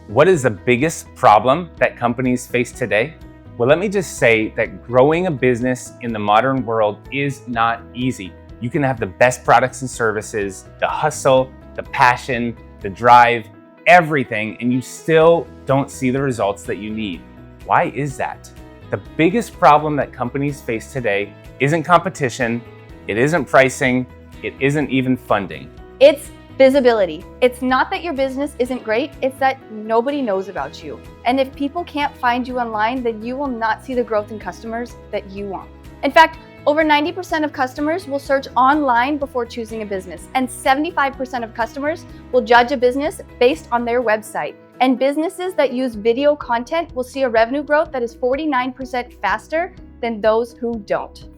What is the biggest problem that companies face today? Well, let me just say that growing a business in the modern world is not easy. You can have the best products and services, the hustle, the passion, the drive, everything, and you still don't see the results that you need. Why is that? The biggest problem that companies face today isn't competition, it isn't pricing, it isn't even funding. It's visibility. It's not that your business isn't great, it's that nobody knows about you. And if people can't find you online, then you will not see the growth in customers that you want. In fact, over 90% of customers will search online before choosing a business, and 75% of customers will judge a business based on their website. And businesses that use video content will see a revenue growth that is 49% faster than those who don't.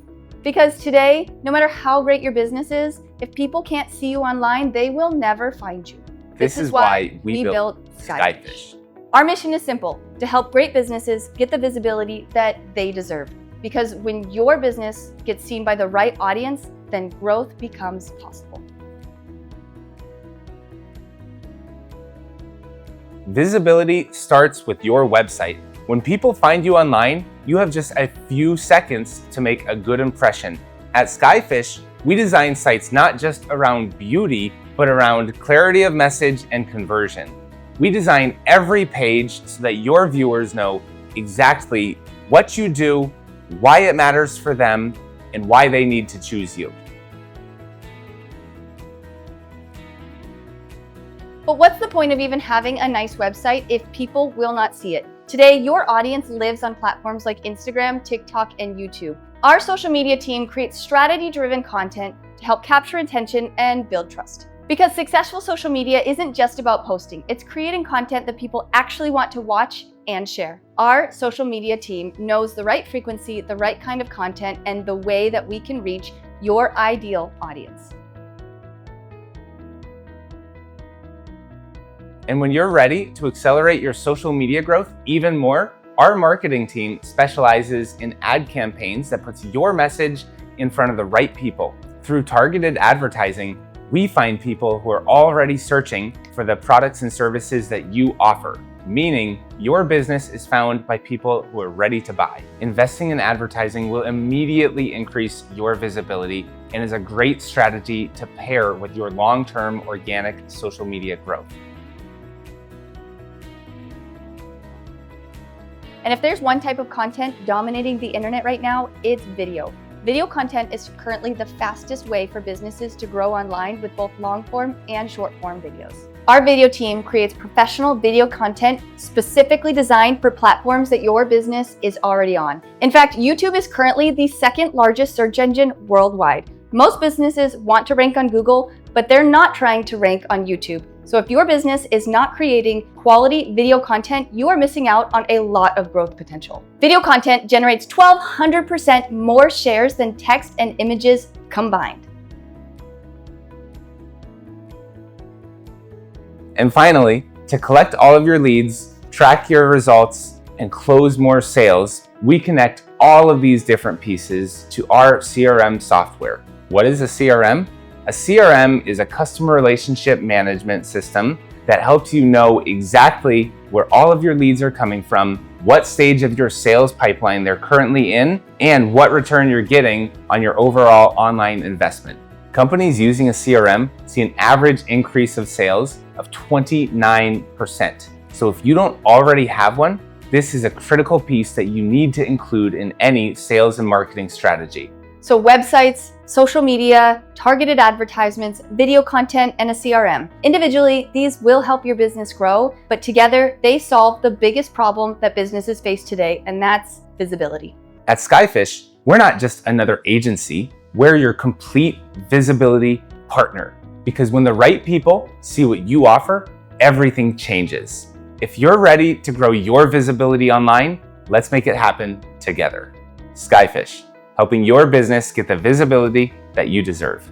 Because today, no matter how great your business is, if people can't see you online, they will never find you. This is why we built Skyfish. Our mission is simple: to help great businesses get the visibility that they deserve. Because when your business gets seen by the right audience, then growth becomes possible. Visibility starts with your website. When people find you online, you have just a few seconds to make a good impression. At Skyfish, we design sites not just around beauty, but around clarity of message and conversion. We design every page so that your viewers know exactly what you do, why it matters for them, and why they need to choose you. But what's the point of even having a nice website if people will not see it? Today, your audience lives on platforms like Instagram, TikTok, and YouTube. Our social media team creates strategy-driven content to help capture attention and build trust. Because successful social media isn't just about posting, it's creating content that people actually want to watch and share. Our social media team knows the right frequency, the right kind of content, and the way that we can reach your ideal audience. And when you're ready to accelerate your social media growth even more, our marketing team specializes in ad campaigns that puts your message in front of the right people. Through targeted advertising, we find people who are already searching for the products and services that you offer, meaning your business is found by people who are ready to buy. Investing in advertising will immediately increase your visibility and is a great strategy to pair with your long-term organic social media growth. And if there's one type of content dominating the internet right now, it's video. Video content is currently the fastest way for businesses to grow online with both long-form and short-form videos. Our video team creates professional video content specifically designed for platforms that your business is already on. In fact, YouTube is currently the second largest search engine worldwide. Most businesses want to rank on Google, but they're not trying to rank on YouTube. So if your business is not creating quality video content, you are missing out on a lot of growth potential. Video content generates 1,200% more shares than text and images combined. And finally, to collect all of your leads, track your results, and close more sales, we connect all of these different pieces to our CRM software. What is a CRM? A CRM is a customer relationship management system that helps you know exactly where all of your leads are coming from, what stage of your sales pipeline they're currently in, and what return you're getting on your overall online investment. Companies using a CRM see an average increase of sales of 29%. So if you don't already have one, this is a critical piece that you need to include in any sales and marketing strategy. So websites, social media, targeted advertisements, video content, and a CRM. Individually, these will help your business grow, but together they solve the biggest problem that businesses face today, and that's visibility. At Skyfish, we're not just another agency, we're your complete visibility partner. Because when the right people see what you offer, everything changes. If you're ready to grow your visibility online, let's make it happen together. Skyfish, helping your business get the visibility that you deserve.